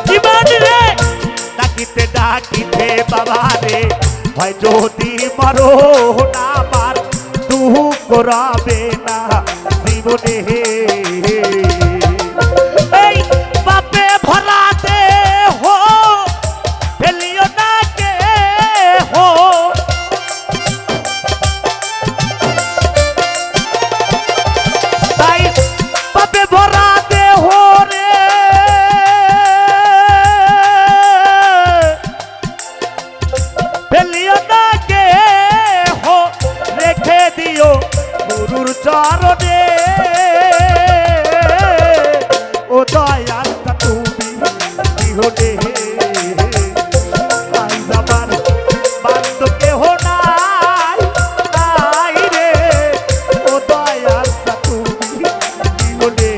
জীবনে ডাকিতে বাবা রে হয় যদি মরো না আমার দুঃখ রবে না জীবনে এই বাপে ভরাতে হো ফেলিও না কে হো তাই বাপে ভরাতে হো রে ফেলিও না কে হো রেখে দিও গুরুর চরণে ও দয়াল তুমি বিহনে আই আমার বান্ধব কেহ নাই নাই রে ও দয়াল তুমি বিহনে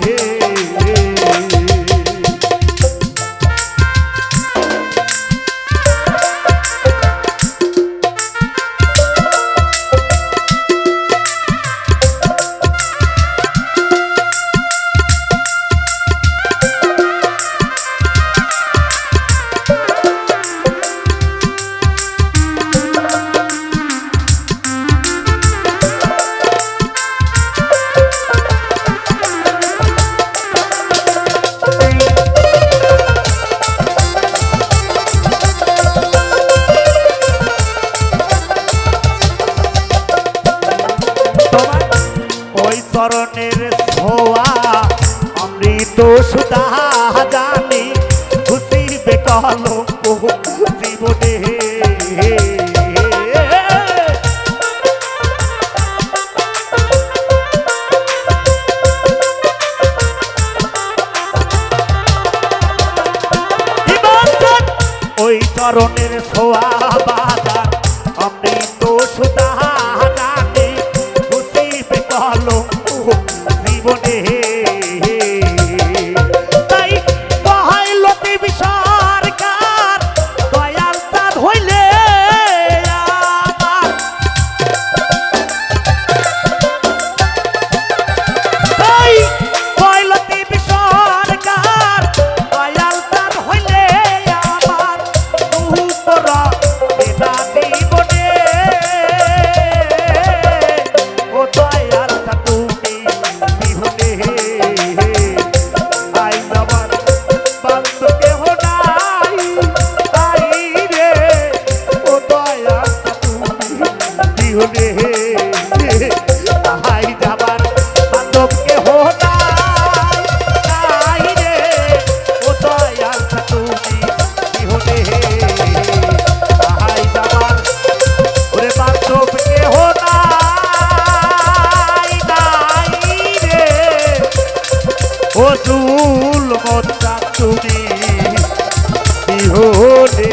চরণের ছোঁয়া অমৃত সুধা জানি খুশিবে কলঙ্ক জীবনে ওই চরণের ছোঁয়া বাজার অমৃত সুধা জানি খুশিবে কলঙ্ক জীবনে তাই কহাইল দেবী সরকার দয়াল চাঁদ হইলে আমার তাই কইল দেবী সরকার দয়াল চাঁদ হইলে আমার দুপুর বেদা জীবনে ও দয়াল তুমি বিহনে আই আমার বান্ধব কেহ নাই তাই রে ও দয়াল তুমি বিহনে আই যাবার বান্ধব কেহ নাই তাই রে ও দয়াল তুমি বিহনে আই যাবার ওরে বান্ধব কেহ ও জুল মত তুমি বিহনে